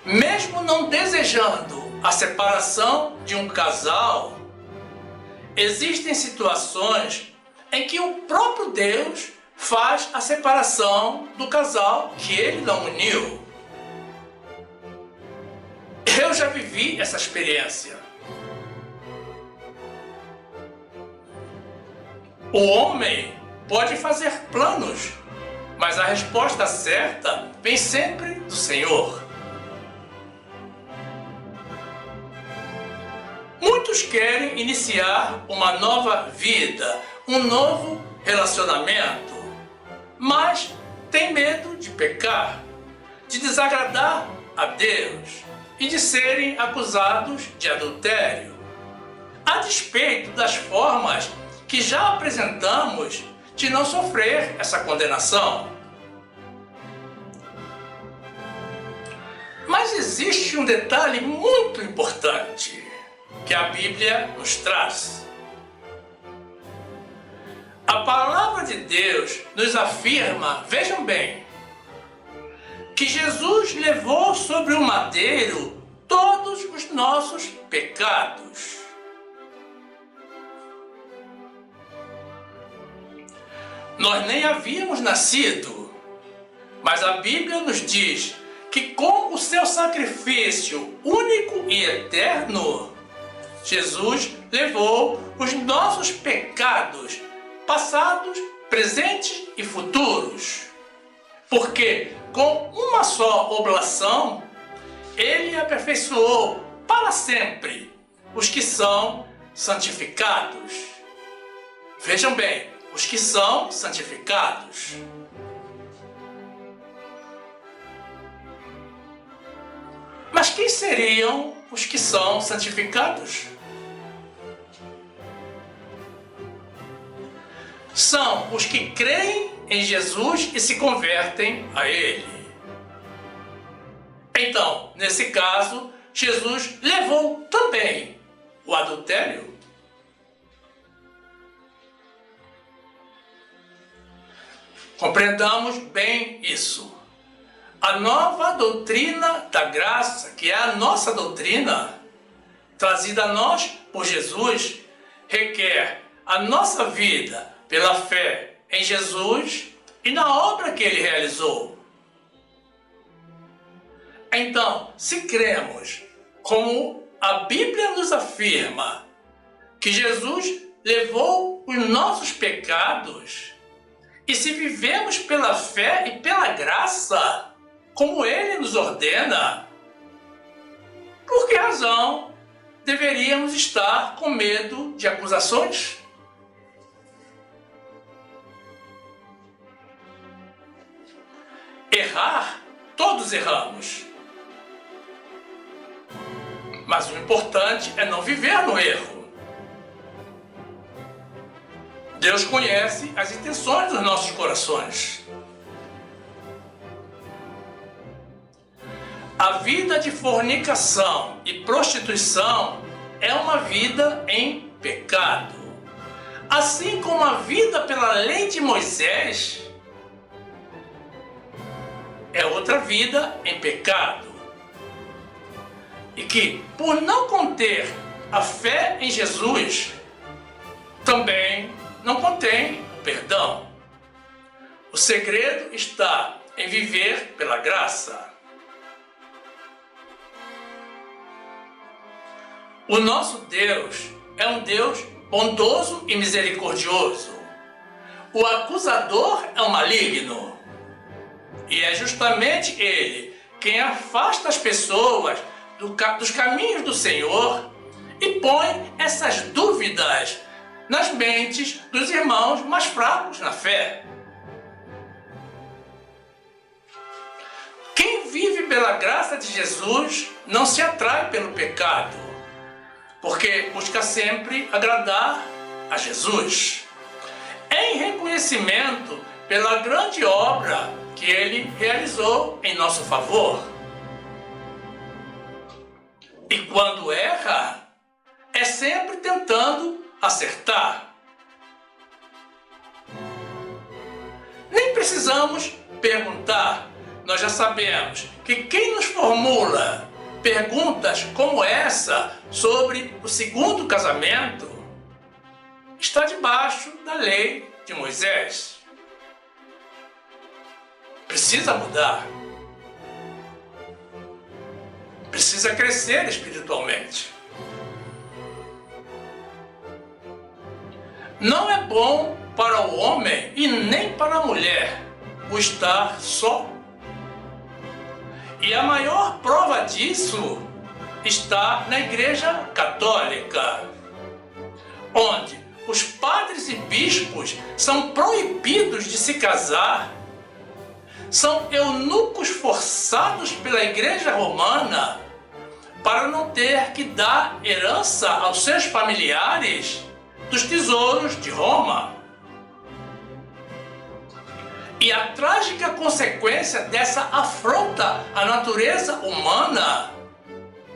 Mesmo não desejando a separação de um casal, existem situações em que o próprio Deus faz a separação do casal que ele não uniu. Eu já vivi essa experiência. O homem pode fazer planos, mas a resposta certa vem sempre do Senhor. Muitos querem iniciar uma nova vida, um novo relacionamento, mas têm medo de pecar, de desagradar a Deus e de serem acusados de adultério. A despeito das formas que já apresentamos de não sofrer essa condenação. Mas Mas existe um detalhe muito importante que a Bíblia nos traz. A palavra de Deus nos afirma, vejam bem, que Jesus levou sobre o madeiro todos os nossos pecados. Nós nem havíamos nascido, mas a Bíblia nos diz que com o seu sacrifício único e eterno, Jesus levou os nossos pecados, passados, presentes e futuros. Porque com uma só oblação, Ele aperfeiçoou para sempre os que são santificados. Vejam bem, os que são santificados. Mas quem seriam os que são santificados? São os que creem em Jesus e se convertem a Ele. Então, nesse caso, Jesus levou também o adultério. Compreendamos bem isso. A nova doutrina da graça, que é a nossa doutrina, trazida a nós por Jesus, requer a nossa vida pela fé em Jesus e na obra que Ele realizou. Então, se cremos, como a Bíblia nos afirma, que Jesus levou os nossos pecados, e se vivemos pela fé e pela graça, como Ele nos ordena, por que razão deveríamos estar com medo de acusações? Errar, todos erramos. Mas o importante é não viver no erro. Deus conhece as intenções dos nossos corações. A vida de fornicação e prostituição é uma vida em pecado. Assim como a vida pela lei de Moisés é outra vida em pecado. E que, por não conter a fé em Jesus, também não contém o perdão. O segredo está em viver pela graça. O nosso Deus é um Deus bondoso e misericordioso. O acusador é o maligno. E é justamente ele quem afasta as pessoas dos caminhos do Senhor e põe essas dúvidas nas mentes dos irmãos mais fracos na fé. Quem vive pela graça de Jesus não se atrai pelo pecado, porque busca sempre agradar a Jesus, em reconhecimento pela grande obra que Ele realizou em nosso favor. E quando erra, é sempre tentando acertar. Nem precisamos perguntar, nós já sabemos que quem nos formula perguntas como essa sobre o segundo casamento está debaixo da lei de Moisés. Precisa mudar. Precisa crescer espiritualmente. Não é bom para o homem e nem para a mulher o estar só. E a maior prova disso está na Igreja Católica, onde os padres e bispos são proibidos de se casar, são eunucos forçados pela Igreja Romana para não ter que dar herança aos seus familiares dos tesouros de Roma. e a trágica consequência dessa afronta à natureza humana,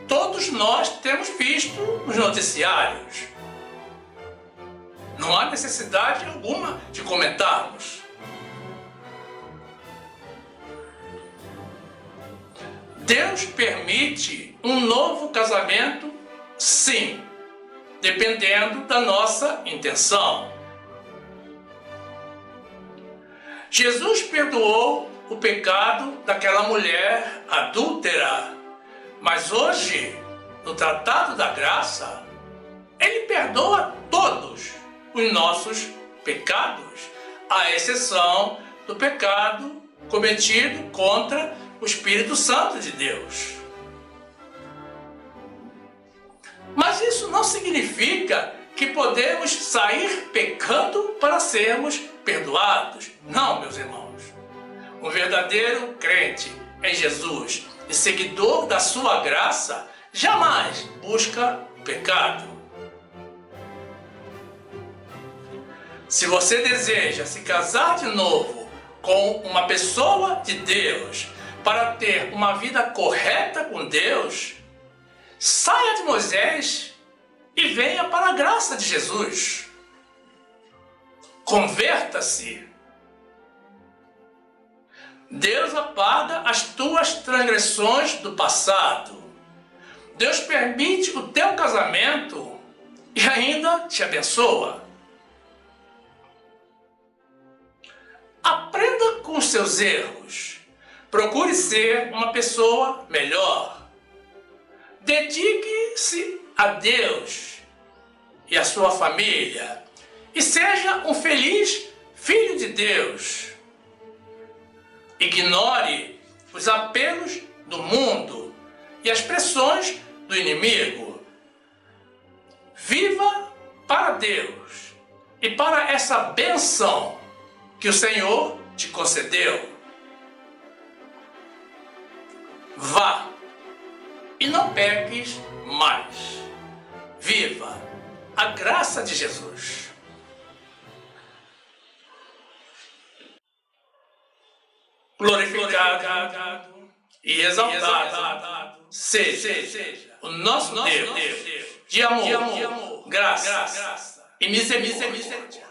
todos nós temos visto nos noticiários. Não há necessidade alguma de comentarmos. Deus permite um novo casamento, sim, dependendo da nossa intenção. Jesus perdoou o pecado daquela mulher adúltera, mas hoje, no Tratado da Graça, Ele perdoa todos os nossos pecados, à exceção do pecado cometido contra o Espírito Santo de Deus. Mas isso não significa que podemos sair pecando para sermos perdoados. Não, meus irmãos. Um verdadeiro crente em Jesus e seguidor da sua graça jamais busca o pecado. Se você deseja se casar de novo com uma pessoa de Deus para ter uma vida correta com Deus, saia de Moisés e venha para a graça de Jesus. Converta-se. Deus apaga as tuas transgressões do passado. Deus permite o teu casamento e ainda te abençoa. Aprenda com os seus erros. Procure ser uma pessoa melhor. Dedique-se a Deus e a sua família e seja um feliz filho de Deus. Ignore os apelos do mundo e as pressões do inimigo. Viva para Deus e para essa bênção que o Senhor te concedeu. Vá e não peques mais. Viva a graça de Jesus. Glorificado e exaltado seja o nosso Deus de amor, graça e misericórdia.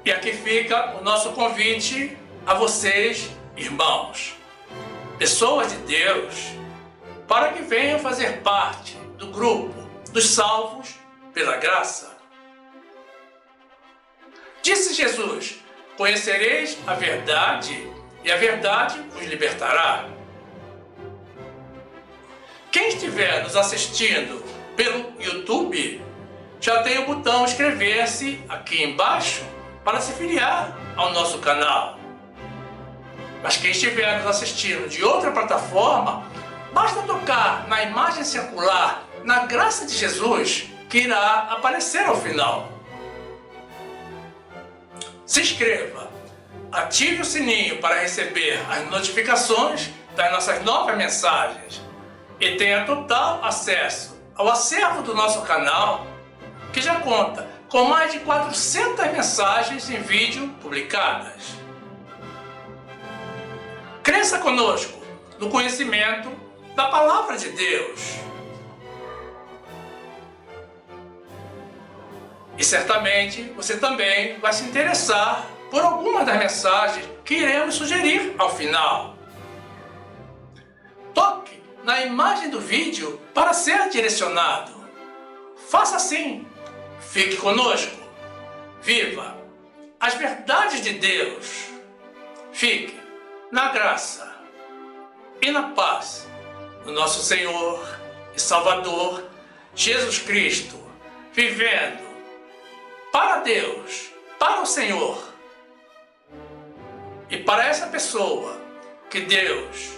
E aqui fica o nosso convite a vocês, irmãos, pessoas de Deus, para que venham fazer parte do grupo dos salvos pela graça. Disse Jesus: conhecereis a verdade e a verdade vos libertará. Quem estiver nos assistindo pelo YouTube, já tem o botão inscrever-se aqui embaixo para se filiar ao nosso canal. Mas quem estiver nos assistindo de outra plataforma, basta tocar na imagem circular, na graça de Jesus, que irá aparecer ao final. Se inscreva, ative o sininho para receber as notificações das nossas novas mensagens e tenha total acesso ao acervo do nosso canal, que já conta com mais de 400 mensagens em vídeo publicadas. Cresça conosco no conhecimento da Palavra de Deus. E certamente você também vai se interessar por alguma das mensagens que iremos sugerir ao final. Toque na imagem do vídeo para ser direcionado. Faça assim. Fique conosco. Viva as verdades de Deus. Fique na graça e na paz do nosso Senhor e Salvador Jesus Cristo, vivendo para Deus, para o Senhor e para essa pessoa que Deus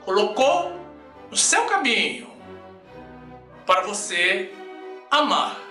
colocou no seu caminho para você amar.